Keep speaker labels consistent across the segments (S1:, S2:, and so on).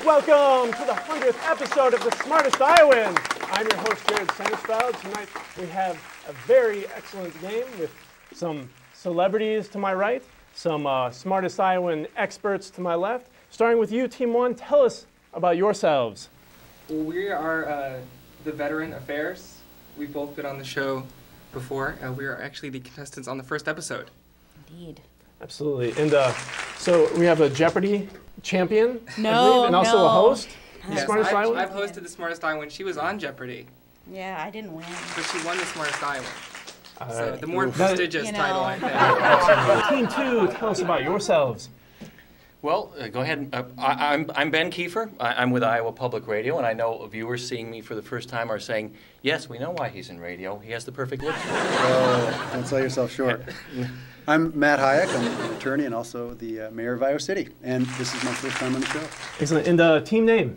S1: Welcome to the 100th episode of the Smartest Iowan. I'm your host, Jared Sennersfeld. Tonight we have a very excellent game with some celebrities to my right, some Smartest Iowan experts to my left. Starting with you, Team 1, tell us about yourselves.
S2: Well, we are the Veteran Affairs. We've both been on the show before. We are actually the contestants on the first episode.
S3: Indeed.
S1: Absolutely. And so we have a Jeopardy champion, I believe, and also
S3: no.
S1: a host.
S2: Yes,
S1: Smartest Iowan?
S2: I've hosted the Smartest Iowan. She was on Jeopardy,
S3: Yeah, I didn't win.
S2: but she won the Smartest Iowan. So the more prestigious title, I think.
S1: Team 2, tell us about yourselves.
S4: Well, go ahead. I'm Ben Kieffer. I'm with Iowa Public Radio, and I know viewers seeing me for the first time are saying, yes, we know why he's in radio. He has the perfect look.
S5: Oh, don't sell yourself short. I'm Matt Hayek. I'm an attorney and also the mayor of Iowa City, and this is my first time on the show.
S1: Excellent. And the team name?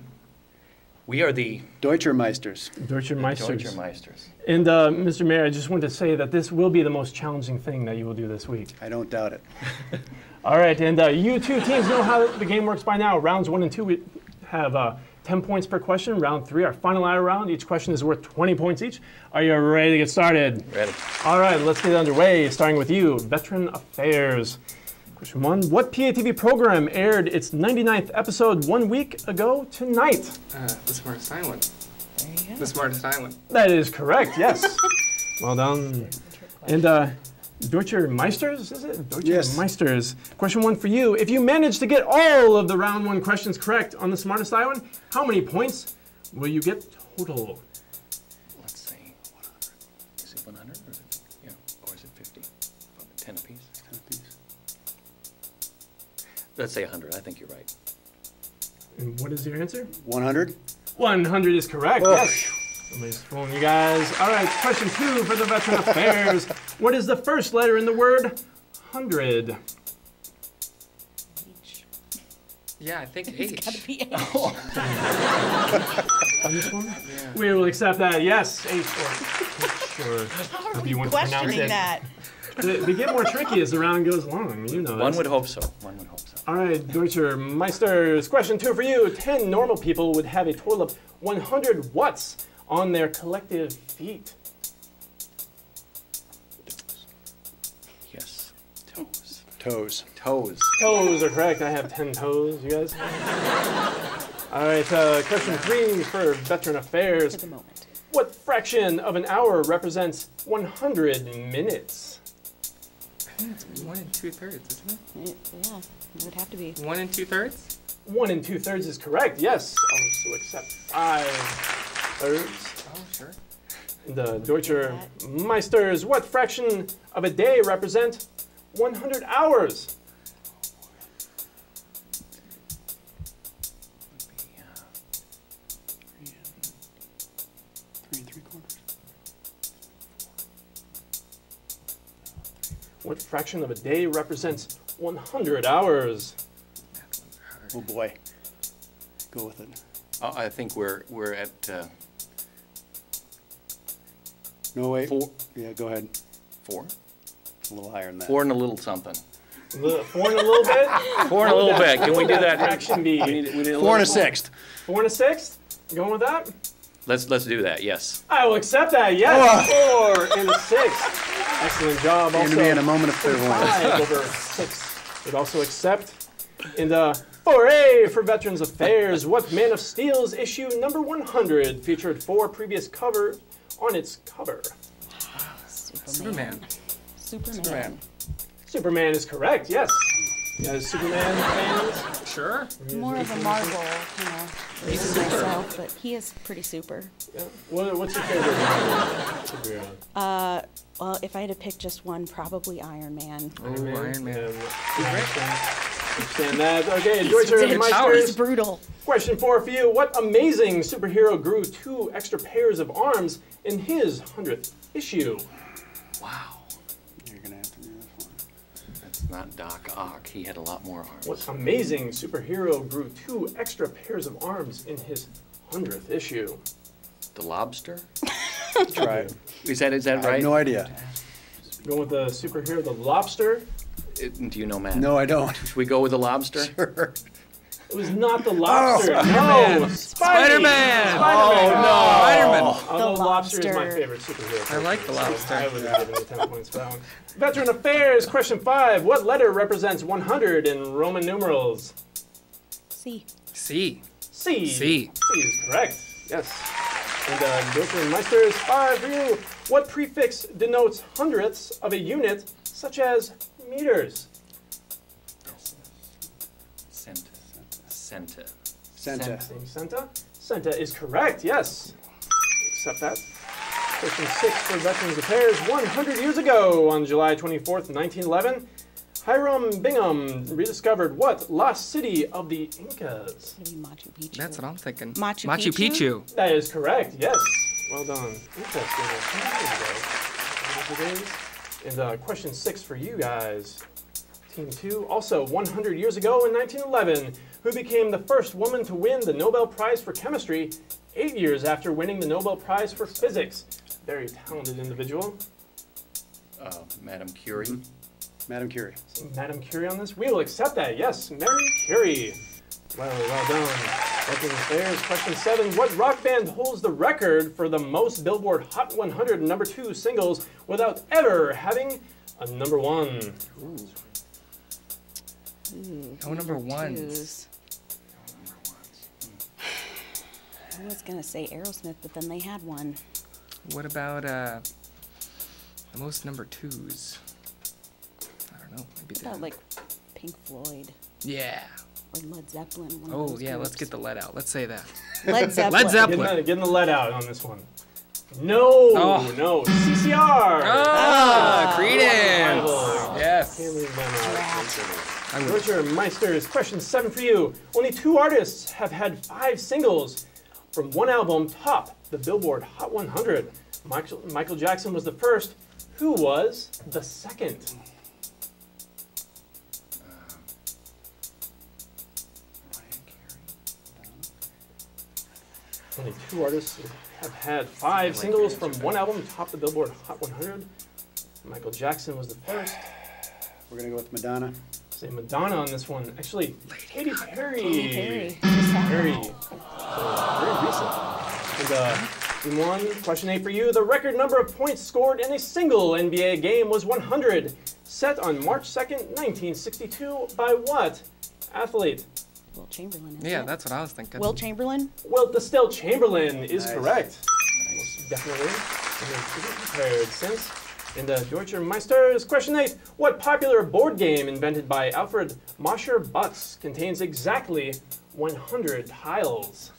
S4: We are the
S5: Deutscher Meisters.
S1: Deutscher Meisters.
S4: Deutscher Meisters.
S1: And Mr. Mayor, I just wanted to say that this will be the most challenging thing that you will do this week.
S5: I don't doubt it.
S1: All right, and you two teams know how the game works by now. Rounds 1 and 2, we have 10 points per question. Round 3, our final hour round. Each question is worth 20 points each. Are you ready to get started?
S4: Ready.
S1: All right, let's get underway, starting with you, Veteran Affairs. Question 1, what PATV program aired its 99th episode 1 week ago tonight?
S2: The Smartest Iowan.
S3: There you go.
S2: The Smartest Iowan.
S1: That is correct, yes. Well done. And Deutscher Meisters, is it? Deutscher
S5: Yes.
S1: Meisters. Question 1 for you. If you manage to get all of the round 1 questions correct on the Smartest Iowan, how many points will you get total?
S4: Let's see. 100. Is it 100 or is it, or is it 50? 10 apiece?
S5: 10 apiece.
S4: Let's say 100. I think you're right.
S1: And what is your answer?
S5: 100?
S1: 100 is correct,
S5: Oh.
S1: yes. Somebody's fooling you guys. All right, question 2 for the Veteran Affairs. What is the first letter in the word 100?
S3: H.
S2: Yeah, I think
S3: It's gotta
S2: H.
S3: be H.
S1: On this one?
S2: Yeah.
S1: We will accept that, yes. H or sure.
S3: How are
S1: Hope
S3: we
S1: you want to pronounce
S3: questioning
S1: it.
S3: that?
S1: They get more tricky as the round goes along. You know this.
S4: One would hope so. One would hope so.
S1: All right, Deutscher Meisters. Question 2 for you. 10 normal people would have a total of 100 watts on their collective feet.
S4: Yes. Toes.
S5: Toes.
S4: Toes.
S1: Toes are correct. I have 10 toes, you guys. All right, question 3 for Veteran Affairs.
S3: To the moment.
S1: What fraction of an hour represents 100 minutes?
S2: I think it's 1 2/3, isn't
S3: Yeah, it would have to be.
S2: it? 1 2/3?
S1: 1 2/3 is correct, yes. Also accept 5 thirds.
S2: Oh, sure.
S1: The Deutscher Meisters, what fraction of a day represent 100 hours?
S5: Three and 3/4.
S1: What fraction of a day represents 100 hours?
S5: Oh boy. Go with it.
S4: I think we're at
S5: No, wait.
S4: 4.
S5: Yeah, go ahead.
S4: 4.
S5: It's a little higher than that.
S4: 4 and a little something.
S1: 4 and a little bit?
S4: 4 and a little bit. Can we do
S1: What would
S4: that?
S1: fraction be?
S4: We need a
S5: 4
S4: little-
S5: and a 1/6.
S1: 4 and a 6? You going with that?
S4: Let's do that. Yes.
S1: I will accept that, yes. 4 and a 6. Excellent job.
S5: And to be in a
S1: Also,
S5: moment of clairvoyance.
S1: 5 over 6. Would also accept. And 4A for Veterans Affairs. What Man of Steel's issue number 100 featured 4 previous covers on its cover?
S2: Superman.
S3: Superman.
S1: Superman is correct, yes. You guys Superman fans?
S2: Sure.
S3: More of a Marvel,
S2: He's
S3: version
S2: super.
S3: myself, but he is pretty super.
S1: Yeah. What's your favorite Marvel superhero?
S3: Well, if I had to pick just one, probably Iron Man.
S2: Oh, Iron Man.
S1: Understand that. Okay, Deutscher
S3: He's
S1: Meisters.
S3: brutal.
S1: Question 4 for you. What amazing superhero grew 2 extra pairs of arms in his 100th issue?
S4: Wow.
S5: You're going to have to do this one.
S4: That's not Doc Ock. He had a lot more arms.
S1: What amazing superhero grew 2 extra pairs of arms in his 100th issue?
S4: The lobster?
S5: Try it.
S4: Is that
S5: I
S4: right?
S5: have no idea.
S1: Going with the superhero, the lobster.
S4: Do you know, Matt?
S5: No, I don't.
S4: Should we go with the lobster?
S5: Sure.
S1: It was not the lobster. No,
S2: Spider-Man.
S1: Spider-Man.
S2: Oh,
S1: no.
S2: Spider-Man.
S1: Although
S3: The
S1: lobster is my
S3: lobster.
S1: favorite superhero.
S2: I like the
S1: so
S2: lobster.
S1: I would have given you 10 points for that one. Veteran Affairs, question 5. What letter represents 100 in Roman numerals?
S3: C.
S2: C.
S1: C.
S2: C.
S1: C is correct. Yes. And Veteran Meisters, 5 for you. What prefix denotes hundredths of a unit, such as meters?
S4: Centa.
S5: Santa.
S1: Centa. Centa is correct, yes. Accept that. Question 6 for Veterans Affairs. 100 years ago, on July 24th, 1911, Hiram Bingham rediscovered what lost city of the Incas?
S3: Maybe Machu Picchu.
S2: That's what I'm thinking.
S3: Machu
S2: Machu
S3: Picchu?
S2: Picchu.
S1: That is correct, yes. Well done. Interesting. 100 years ago. And question 6 for you guys. Team 2. Also, 100 years ago in 1911, who became the first woman to win the Nobel Prize for Chemistry 8 years after winning the Nobel Prize for Physics? Very talented individual.
S4: Madame Curie.
S5: Madam Curie.
S1: Madame Curie on this? We will accept that, yes. Mary Curie. Well done. Veterans Affairs, question 7. What rock band holds the record for the most Billboard Hot 100 #2 singles without ever having a #1?
S2: Oh, number ones.
S3: I was going to say Aerosmith, but then they had one.
S2: What about the most number 2s? I don't know. Maybe
S3: What about like Pink Floyd
S2: Yeah.
S3: or Led Zeppelin? One of
S2: Oh,
S3: those
S2: yeah, let's
S3: groups.
S2: get the lead out. Let's say that.
S3: Led Zeppelin.
S2: Led Zeppelin.
S1: Getting the lead out on this one. No,
S2: Oh.
S1: no. CCR.
S2: Ah,
S1: Rival.
S2: Creedence. Yes.
S1: Can't leave them out.
S2: I would.
S1: Roger Meisters, question 7 for you. Only 2 artists have had 5 singles from one album top the Billboard Hot 100. Michael Jackson was the first. Who was the second? Only 2 artists have had 5 singles from one album top the Billboard Hot 100. Michael Jackson was the first.
S5: We're going to go with Madonna.
S1: Say Madonna on this one. Actually, Katy Perry.
S3: Katy Perry.
S1: Perry. So, very recent. And team 1, question 8 for you. The record number of points scored in a single NBA game was 100, set on March 2nd, 1962 by what athlete?
S3: Will Chamberlain. Isn't
S2: Yeah,
S3: it?
S2: that's what I was thinking.
S3: Will Chamberlain.
S1: Wilt the Still Chamberlain is
S5: Nice.
S1: correct. Most definitely. Prepared since. And Deutscher Meisters, question 8. What popular board game invented by Alfred Mosher Butts contains exactly 100 tiles?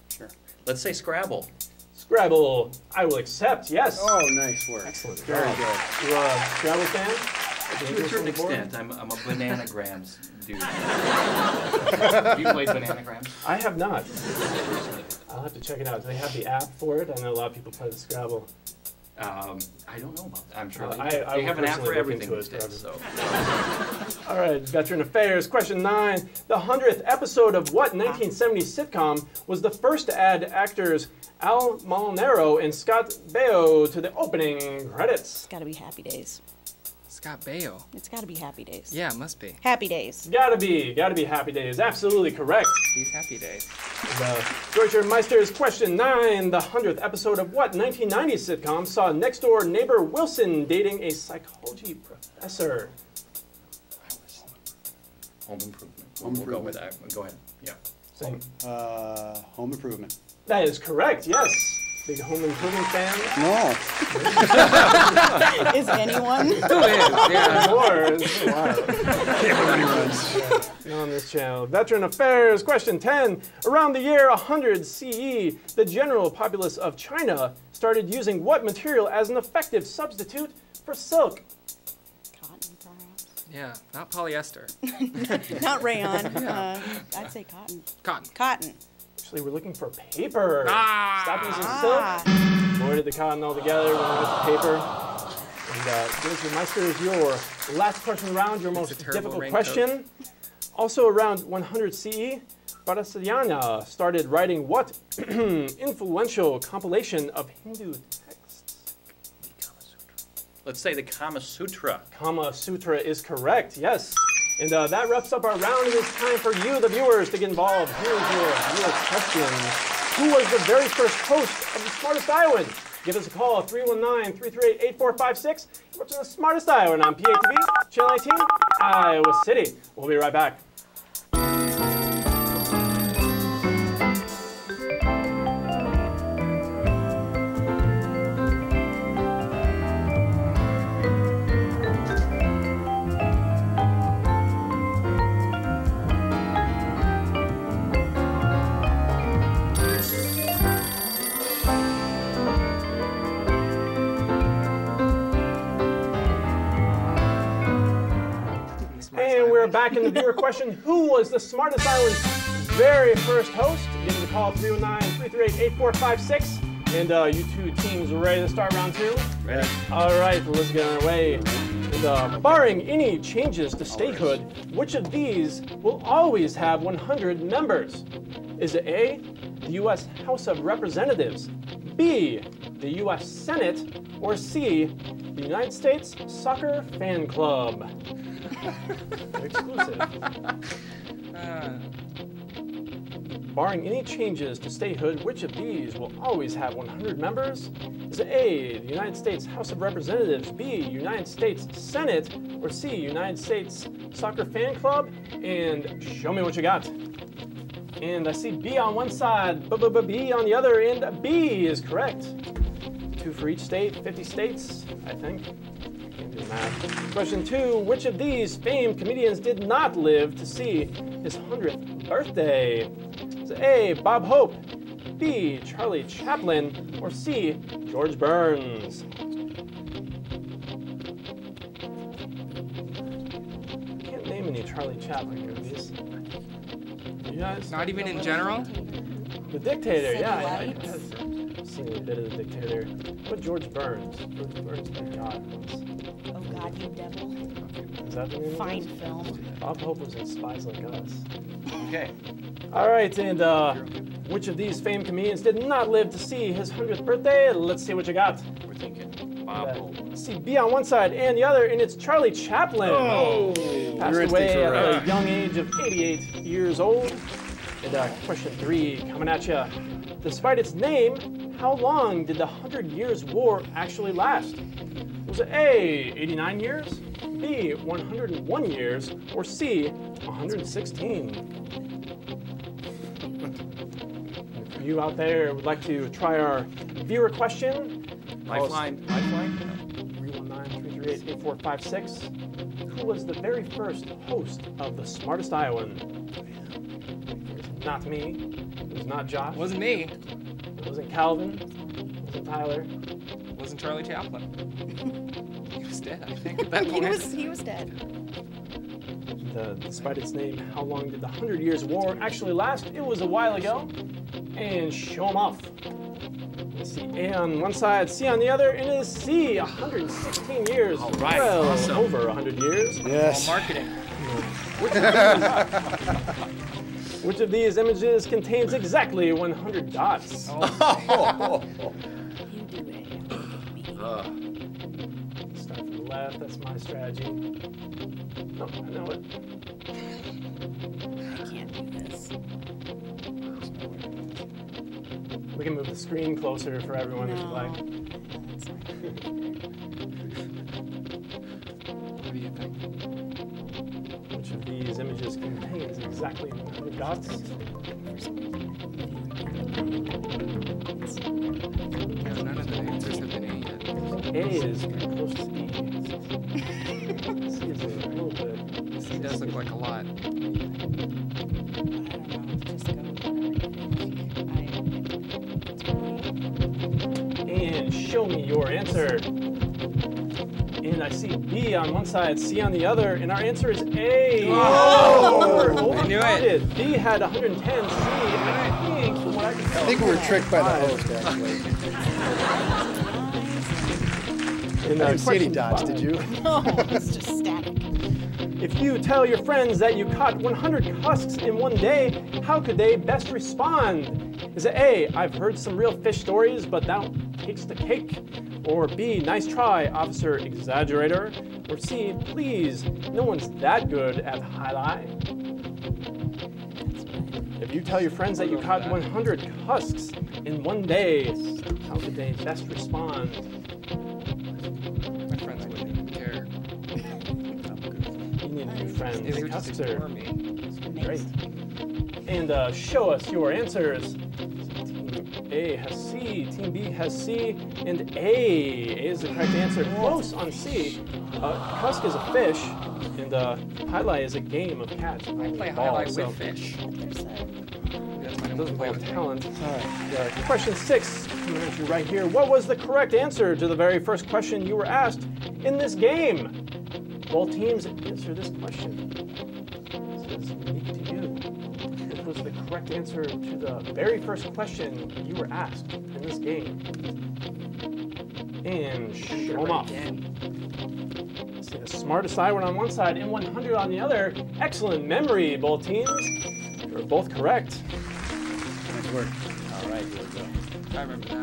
S5: Sure.
S4: Let's say Scrabble.
S1: Scrabble, I will accept, yes.
S5: Oh, nice work.
S1: Excellent.
S5: Very
S1: job.
S5: good.
S1: You a Scrabble fan?
S4: To a certain extent, I'm a bananagrams dude. You played bananagrams?
S1: I have not. I'll have to check it out. Do they have the app for it? I know a lot of people play the Scrabble.
S4: I don't know about that. I'm sure
S1: I
S4: they
S1: will
S4: have an app for
S1: personally look
S4: everything
S1: into
S4: these
S1: it
S4: days. So.
S1: All right, Veteran Affairs, question 9. The 100th episode of what 1970s sitcom was the first to add actors Al Molinaro and Scott Baio to the opening credits?
S3: It's got to be Happy Days.
S2: Scott Baio.
S3: It's got to be Happy Days.
S2: Yeah, it must be.
S3: Happy Days.
S1: Gotta be Happy Days. Absolutely correct.
S2: He's Happy Days.
S1: Deutscher Meisters, question 9. The 100th episode of what 1990s sitcom saw next-door neighbor Wilson dating a psychology professor?
S4: Home Improvement.
S5: Home
S4: We'll go with
S5: Improvement.
S4: that. Go ahead. Yeah.
S1: Same.
S5: Home Improvement.
S1: That is correct, yes. Big Home Improvement fan.
S5: No.
S3: Is anyone?
S2: Who is? Yeah.
S1: Or on this channel. Veteran Affairs, question 10. Around the year 100 CE, the general populace of China started using what material as an effective substitute for silk?
S3: Cotton, perhaps.
S2: Yeah, not polyester.
S3: Not rayon. I'd say cotton.
S2: Cotton.
S3: Cotton.
S1: Actually, we're looking for paper.
S2: Ah!
S1: Stop using
S3: Ah.
S1: silk. Avoided the cotton altogether. Went with the paper. And Deutscher Meisters, your last question round, your most
S2: a terrible
S1: difficult
S2: raincoat.
S1: question. Also around 100 CE, Vatasyayana started writing what influential compilation of Hindu texts?
S4: Let's say the Kama Sutra.
S1: Kama Sutra is correct, yes. And that wraps up our round. It is time for you, the viewers, to get involved. Here's your viewer question. Who was the very first host of the Smartest Iowan? Give us a call, 319-338-8456. You're watching the Smartest Iowan on PATV, Channel 18, Iowa City. We'll be right back. Back in the viewer question, who was the Smartest Iowan's very first host? Give us a call, 319-338-8456. And you two teams are ready to start round two?
S4: Ready.
S1: All right, let's get on our way. And, barring any changes to statehood, which of these will always have 100 members? Is it A, the U.S. House of Representatives, B, the U.S. Senate, or C, the United States Soccer Fan Club? Exclusive. Barring any changes to statehood, which of these will always have 100 members? Is it A, the United States House of Representatives, B, United States Senate, or C, United States Soccer Fan Club? And show me what you got. And I see B on one side, B on the other, and B is correct. 2 for each state, 50 states, I think. Math. Question 2, which of these famed comedians did not live to see his 100th birthday? Is it A, Bob Hope, B, Charlie Chaplin, or C, George Burns? Can't name any Charlie Chaplin movies. You guys?
S2: Not even in general?
S1: The Dictator,
S3: City
S1: yeah.
S3: Lights?
S1: I've seen a bit of The Dictator. But George Burns. George Burns, my God.
S3: Oh God, you devil.
S1: Is that the name?
S3: Fine film.
S1: Bob Hope was in Spies Like Us.
S4: Okay.
S1: All right, and which of these famed comedians did not live to see his 100th birthday? Let's see what you got.
S4: We're thinking Bob Hope.
S1: See B on one side and the other, and it's Charlie Chaplin.
S4: Oh.
S1: Passed away at a young age of 88 years old. And question 3 coming at you. Despite its name, how long did the 100 Years' War actually last? Was it A, 89 years, B, 101 years, or C, 116? If you out there would like to try our viewer question,
S4: Lifeline.
S1: 319-338-8456. Who was the very first host of the Smartest Iowan? It was not me. It was not Josh.
S2: Wasn't me.
S1: It wasn't Calvin. It wasn't Tyler.
S2: Wasn't Charlie Chaplin. He was dead, I think, at that point.
S3: He was dead.
S1: Despite its name, how long did the 100 Years' War actually last? It was a while ago. And show them off. Let's see, A on one side, C on the other, and it is C, 116 years.
S4: All right,
S1: well,
S4: awesome.
S1: Over 100 years.
S5: Yes.
S2: All marketing.
S1: Which of these images contains exactly 100 dots?
S3: You do it.
S1: Start from the left, that's my strategy. No, I know it.
S3: I can't do this.
S1: We can move the screen closer for everyone if you like.
S3: That's fine.
S2: What do you think?
S1: Which of these images contains exactly 100 dots?
S2: Yeah, none of the answers have been A yet.
S1: A is pretty close to B. C is a little bit.
S2: C does look like a lot.
S3: I don't know. Just go whatever you think.
S1: And show me your answer. And I see B on one side, C on the other, and our answer is A.
S2: Oh! I knew it.
S1: Overcounted. B had 110, C, I think, from what I can tell.
S5: I think we were tricked by the host, actually.
S1: And,
S5: I didn't see any
S1: question
S5: dots,
S1: 5.
S5: did you?
S3: No, it's just static.
S1: If you tell your friends that you caught 100 husks in one day, how could they best respond? Is it A, I've heard some real fish stories, but that takes the cake? Or B, nice try, Officer Exaggerator? Or C, please, no one's that good at highlight? If you tell your friends that you caught 100 husks in one day, how could they best respond?
S2: My friends wouldn't even care.
S1: You need new friends.
S2: They would just
S1: Husks are
S2: ignore me.
S1: great. And show us your answers. Team A has C, Team B has C, and A is the correct answer. Close on C. Husk is a fish, and highlight is a game of catch.
S2: I play highlight with fish.
S3: There's a
S2: That's why I don't
S1: Doesn't
S2: play
S1: have
S2: with
S1: talent. Question 6, coming at you right here. What was the correct answer to the very first question you were asked in this game? Both teams answer this question. This is unique to you. What was the correct answer to the very first question you were asked in this game? And show them off. See the smartest Iowan on one side and 100 on the other. Excellent memory, both teams. You're both correct.
S5: Nice work. All right, here we go.
S2: I remember that.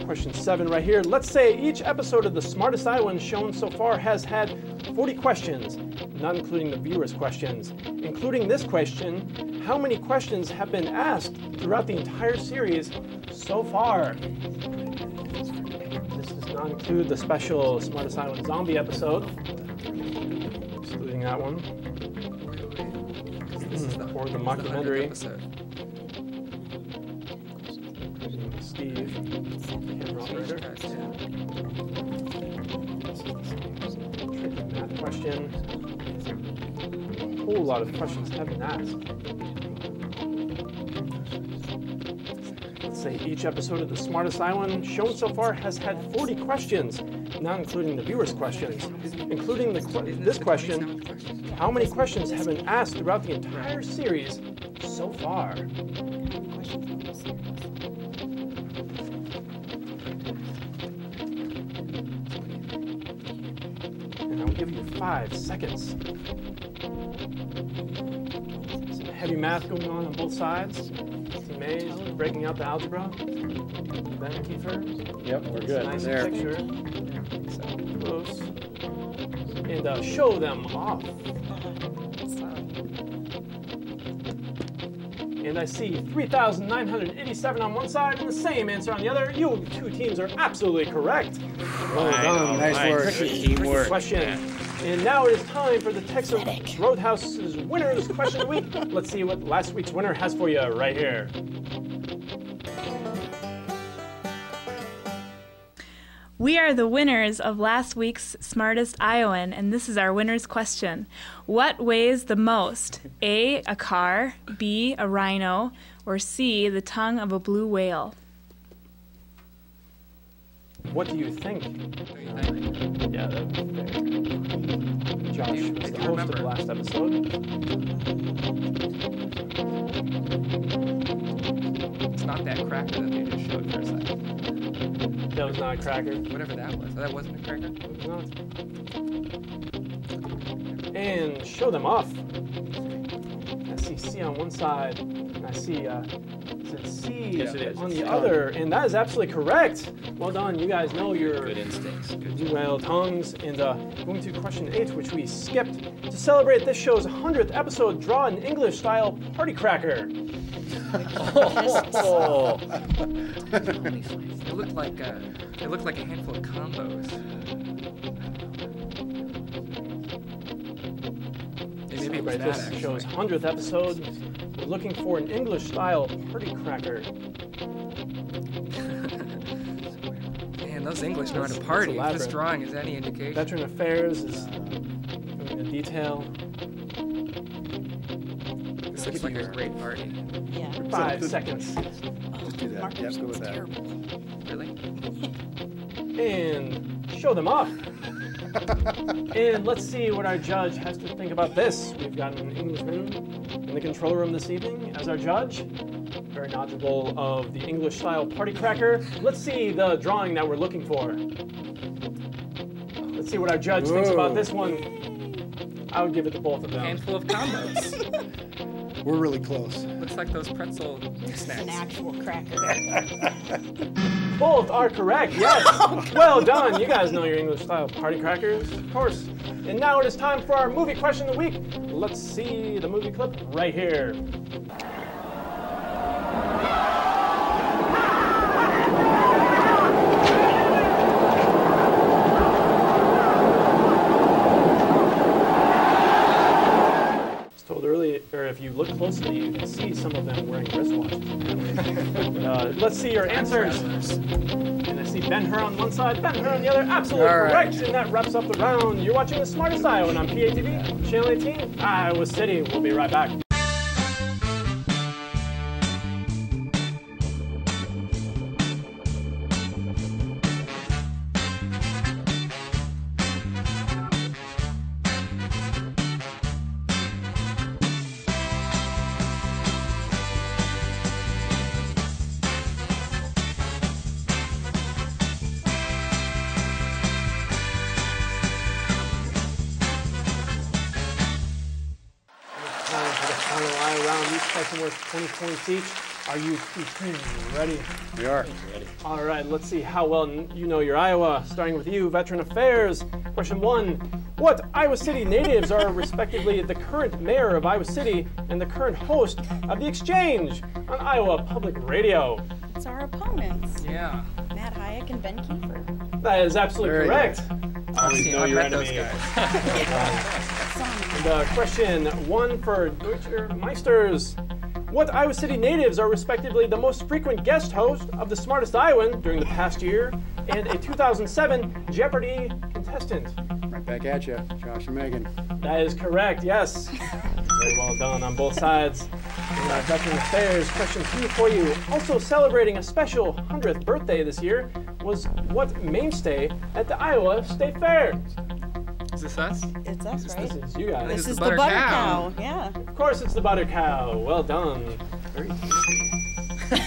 S1: Question 7 right here. Let's say each episode of the Smartest Iowan shown so far has had 40 questions, not including the viewers' questions. Including this question, how many questions have been asked throughout the entire series so far? This does not include the special Smartest Iowan zombie episode, excluding that one, or the mockumentary. Steve, camera operator. Tricky math question. A whole lot of questions have been asked. Let's say each episode of the Smartest Iowan shown so far has had 40 questions, not including the viewers' questions. Including this question, how many questions have been asked throughout the entire series so far? I'll give you 5 seconds. Some heavy math going on both sides. Team A is breaking out the algebra. Ben Kieffer.
S5: Yep, we're good.
S1: Nice
S5: There.
S1: picture. Close. And show them off. And I see 3,987 on one side and the same answer on the other. You two teams are absolutely correct. Well done.
S5: Nice work.
S1: Tricky question. And now it is time for the Texas Roadhouse's winner's question of the week. Let's see what last week's winner has for you right here.
S6: We are the winners of last week's Smartest Iowan, and this is our winner's question. What weighs the most? A, a car, B, a rhino, or C, the tongue of a blue whale?
S1: What do you think? Yeah, that was fair. Josh was the host of the last episode.
S2: It's not that cracker that they just showed for a second.
S1: That was not a cracker.
S2: Whatever that was. Oh, that wasn't a cracker?
S1: It was not. And show them off. I see C on one side, and I see is it C
S4: Yes, it is.
S1: on the other, and that is absolutely correct. Well done, you guys know your
S4: Good instincts.
S1: blue whale tongues. And going to question 8, which we skipped. To celebrate this show's 100th episode, draw an English-style party cracker.
S4: Oh.
S2: It looked like a handful of combos. Maybe it was
S1: Celebrate
S2: that,
S1: this
S2: actually.
S1: show's 100th episode. We're looking for an English-style party cracker.
S2: Man, those English know how to
S1: That's
S2: party. If this
S1: elaborate.
S2: drawing is any indication.
S1: Veteran Affairs is going into detail.
S2: This looks like a great party.
S3: Yeah.
S1: 5 seconds.
S5: Just do that.
S3: Mark
S5: Yep, go with
S3: was
S5: that.
S3: terrible.
S2: Really?
S1: And show them off. And let's see what our judge has to think about this. We've got an Englishman in the control room this evening as our judge. Very knowledgeable of the English-style party cracker. Let's see the drawing that we're looking for. Let's see what our judge thinks about this one. I would give it to both of them.
S2: Handful of combos.
S5: We're really close.
S2: Looks Looks like those pretzel
S3: An
S2: snacks.
S3: actual cracker.
S1: Both are correct, yes. Well done. You guys know your English style party crackers, of course. And now it is time for our movie question of the week. Let's see the movie clip right here. Told earlier, or if you look closely, you can see some of them wearing wristwatches. Let's see your answers. And I see Ben-Hur on one side, Ben-Hur on the other. Absolutely correct. And that wraps up the round. You're watching The Smartest Iowan on PATV, Channel 18, Iowa City. We'll be right back. Worth 20 points each. Are you two teams ready?
S5: We are.
S1: All right, let's see how well you know your Iowa. Starting with you, Veteran Affairs. Question 1. What Iowa City natives are respectively the current mayor of Iowa City and the current host of The Exchange on Iowa Public Radio?
S3: It's our opponents.
S2: Yeah.
S3: Matt Hayek and Ben Kieffer.
S1: That is absolutely
S5: Very
S1: correct.
S5: good.
S1: Always know your
S2: met those
S1: enemy.
S2: guys.
S1: And question 1 for Deutscher Meisters. What Iowa City natives are respectively the most frequent guest host of The Smartest Iowan during the past year and a 2007 Jeopardy contestant?
S5: Right back at you, Josh and Megan.
S1: That is correct, yes. Very well done on both sides. And Veteran Affairs, question 2 for you. Also celebrating a special 100th birthday this year was what mainstay at the Iowa State Fair?
S2: Is this us?
S3: It's us, right?
S1: This is you guys.
S3: This
S2: It's
S3: is
S2: the
S3: the
S2: butter
S3: butter
S2: cow.
S3: cow. Yeah.
S1: Of course, it's the butter cow. Well done. Very tasty.
S2: We're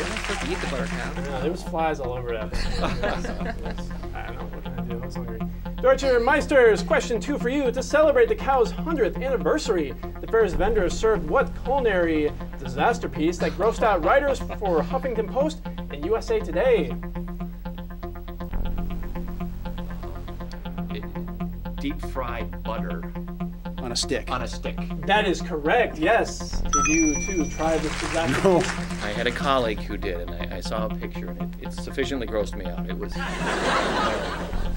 S2: supposed to eat the butter cow.
S1: Yeah, there was flies all over that. Yes. I don't know, what can I do? I was hungry. Deutscher Meisters, question 2 for you. To celebrate the cow's 100th anniversary, the fair's vendors served what culinary disasterpiece that grossed out writers for Huffington Post and USA Today?
S4: Deep fried butter
S5: On a stick.
S4: on a stick.
S1: That is correct, yes. Did you too try this disasterpiece?
S5: No.
S4: I had a colleague who did, and I saw a picture, and it sufficiently grossed me out. It was.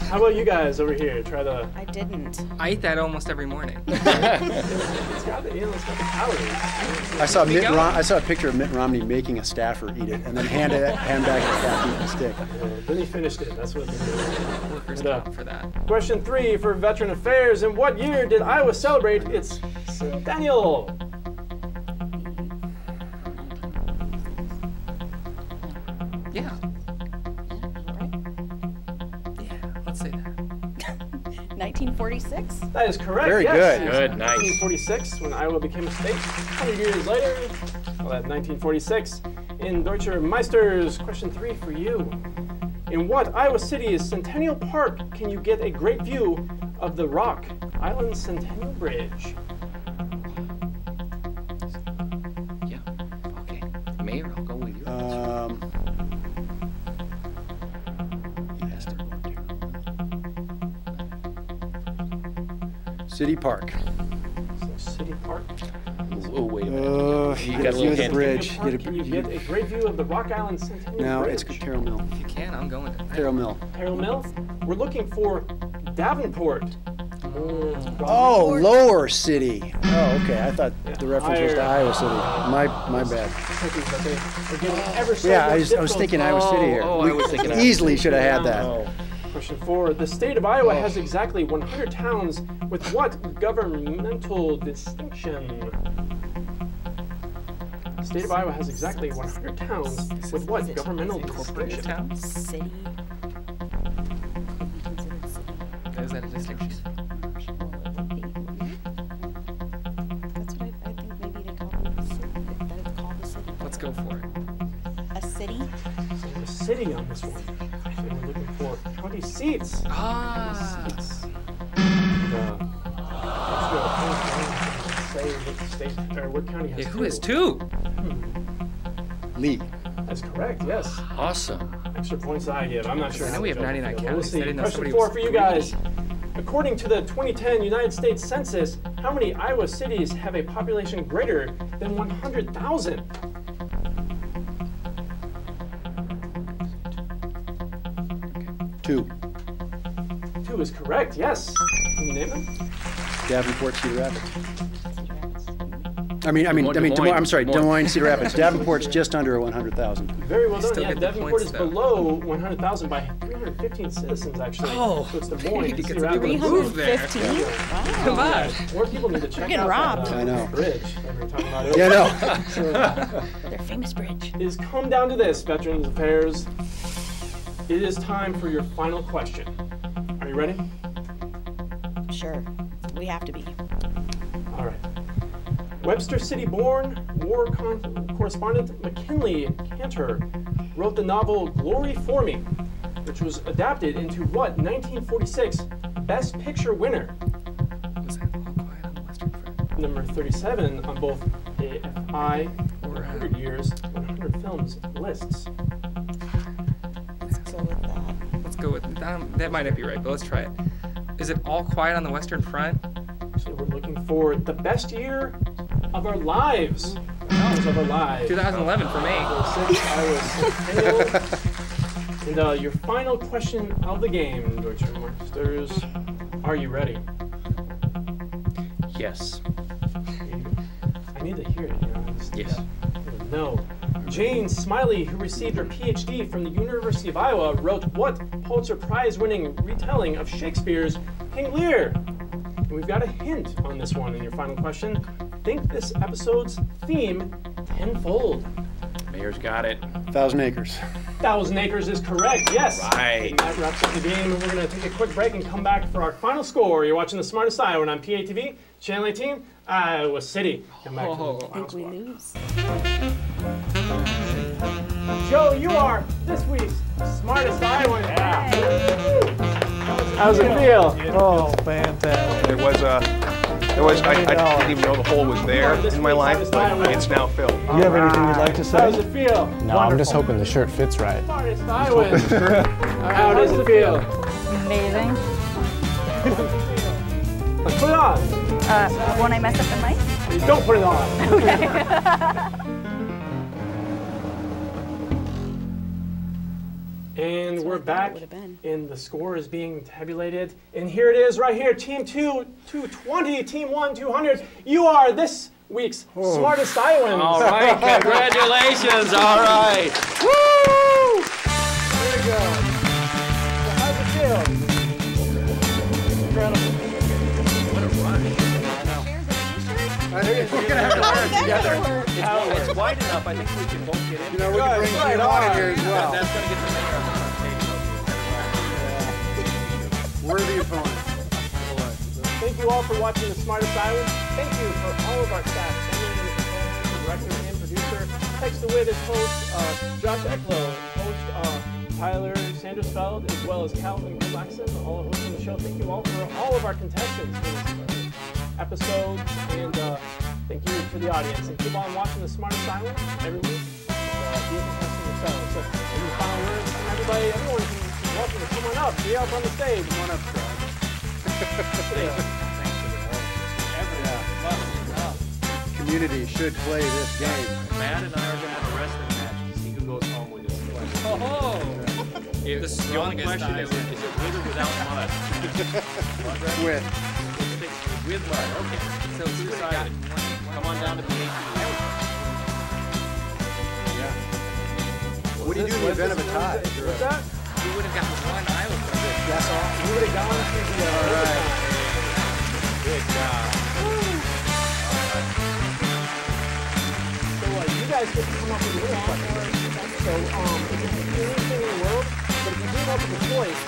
S1: How about you guys over here? Try the.
S3: I didn't.
S2: I eat that almost every morning.
S1: It's got the, it's got the calories.
S5: I saw
S2: We don't.
S5: I saw a picture of Mitt Romney making a staffer eat it and then hand back the half-eaten stick.
S1: Then he finished it. That's what it did.
S2: Workers
S1: And,
S2: comp for that.
S1: Question 3 for Veteran Affairs. In what year did Iowa celebrate its centennial?
S2: Yeah. Yeah. Let's say that.
S3: 1946.
S1: That is correct.
S5: Very
S1: yes.
S5: good.
S1: It was
S4: Good, nice.
S1: 1946 when Iowa became a state. 100 years later, well, that 1946. In Deutscher Meisters, question 3 for you. In what Iowa City's Centennial Park can you get a great view of the Rock Island Centennial Bridge?
S4: Yeah. Okay. Mayor, I'll go with you.
S5: City Park.
S1: So City Park.
S4: Oh, wait a minute. You got a little
S5: the
S4: hint.
S5: bridge.
S1: Centennial Park, can you get a great view of the Rock Island Centennial
S5: No,
S1: Bridge?
S5: it's Carroll Mill.
S2: If you can, I'm going to.
S5: Carroll Mill.
S1: Carroll Mill. We're looking for Davenport.
S5: Oh, Lower City. Oh, okay. I thought the reference was to
S1: Higher.
S5: Iowa City. My bad.
S1: We're getting ever so
S5: Yeah,
S1: more
S5: I was
S1: difficult.
S5: thinking Iowa City here.
S4: Oh, I was thinking Iowa
S5: Easily
S4: City.
S5: should have had that.
S4: Oh.
S1: Question 4. The state of Iowa has exactly 100 towns with what governmental distinction? The state of Iowa has exactly 100 towns with what governmental
S2: Incorporated
S1: distinction?
S2: town?
S3: City. Considered city.
S2: Is that a distinction?
S3: That's what I think maybe they call it a city. That it's called a city.
S2: Let's go for it.
S3: A city?
S1: So the city on this one. So we're looking for county seats.
S2: Ah.
S1: Seats. And, let's go. say what state or what county has
S2: Yeah,
S1: two?
S2: who has two?
S5: Lee.
S1: That's correct, yes.
S4: Awesome.
S1: Extra points that I give. I'm not sure.
S2: I know
S1: how
S2: we
S1: the
S2: have
S1: judges
S2: 99
S1: feel, but We'll
S2: counties. I
S1: see.
S2: didn't know
S1: Question
S2: somebody
S1: 4
S2: was
S1: for you guys. According to the 2010 United States Census, how many Iowa cities have a population greater than 100,000?
S5: Two.
S1: 2 is correct, yes. Can you name them?
S5: Davenport, Cedar Rapids.
S4: Des Moines.
S5: I'm sorry, Des Moines, Cedar Rapids. Davenport's just under 100,000.
S1: Very well done.
S2: Still
S1: Yeah,
S2: get the
S1: Davenport
S2: points,
S1: is
S2: though.
S1: below 100,000 by 315 citizens, actually.
S2: Oh,
S1: so it's Des
S2: we
S1: Moines
S2: need to
S1: and
S2: get
S1: Cedar
S2: some people
S1: Rapids.
S2: to move there.
S3: 315? Wow.
S2: Come on.
S1: More people need to check
S3: getting
S1: out
S3: robbed.
S1: that
S5: I know.
S1: bridge that we were talking about earlier.
S5: Yeah, no.
S3: Their famous bridge.
S1: It has come down to this, Veterans Affairs. It is time for your final question. Are you ready?
S3: Sure. We have to be.
S1: All right. Webster City-born war correspondent Mackinlay Kantor wrote the novel Glory for Me, which was adapted into what 1946 Best Picture winner?
S2: Was that All Quiet on the Western Front?
S1: Number 37 on both AFI or 100 Years, 100 Films lists.
S3: Let's go with that.
S2: Let's go with that. Might not be right, but let's try it. Is it All Quiet on the Western Front?
S1: So we're looking for the best year of our lives. Years of our lives.
S2: 2011 for me.
S1: Iowa Centennial. And your final question of the game, Deutsche Marksters. Are you ready?
S4: Yes.
S1: I need to hear it. You know, I just,
S4: Yes.
S1: No. Jane Smiley, who received her PhD from the University of Iowa, wrote what Pulitzer Prize-winning retelling of Shakespeare's King Lear? And we've got a hint on this one in your final question. Think this episode's theme tenfold.
S4: Mayor's got it.
S5: 1,000 acres.
S1: 1,000 acres is correct, yes.
S4: Right.
S1: And that wraps up the game, and we're going to take a quick break and come back for our final score. You're watching the Smartest Iowan on PATV, Channel 18, Iowa City. Come back for the
S2: Oh.
S1: final
S3: I think we
S1: score.
S3: lose.
S1: Joe, you are this week's Smartest Iowan. How's it feel?
S7: Oh, fantastic. I didn't even know the hole was there in my life, but it's now filled.
S5: Do you have anything you'd like to
S1: How does
S5: say?
S1: it feel?
S7: No, I'm just hoping the shirt fits right.
S1: Smartest Iowan. How does it feel?
S8: Amazing.
S1: Let's put it on.
S8: Won't I mess up the mic?
S1: You don't put it on. And we're back,
S3: would've been.
S1: and the score is being tabulated. And here it is right here. Team 2, 220. Team 1, 200. You are this week's Smartest Iowans.
S4: All right, congratulations. All right. Woo!
S1: There you go. So how's it feel? Incredible.
S4: What a run.
S5: I think we're going to have to learn together.
S4: It's wide enough. I think we can both get in.
S5: You know, we can bring Jim on in here as well.
S4: That's going to get the mayor on the stage.
S5: Worthy opponent.
S1: Thank you all for watching the Smartest Iowan. Thank you for all of our staff, Emily, the director and producer, Text the Wit as host, Josh Eklow, host Tyler Sandersfeld, as well as Calvin Blackson, all hosting the show. Thank you all for all of our contestants for this episode, and thank you to the audience. And keep on watching the Smartest Iowan every week. Be a contestant yourself. So, any final words from everybody? Everyone is welcome to come on up. Be up on the stage. Come on up, Scott.
S5: Community should play this game.
S4: Matt and I are going to have a wrestling match to see who goes home with this question.
S2: Oh.
S4: The only question is it with or without mud?
S5: With.
S4: With mud, okay.
S2: So we would have gotten one.
S4: Come on down to the PATV.
S5: What do you do in the event of a tie?
S1: What's that?
S2: We would have gotten one Iowa from this.
S1: That's all. We would have gone to the overtime.
S4: Good job.
S1: So you guys get to come up with your own. So it can be anything in the world, but if you came up with a choice,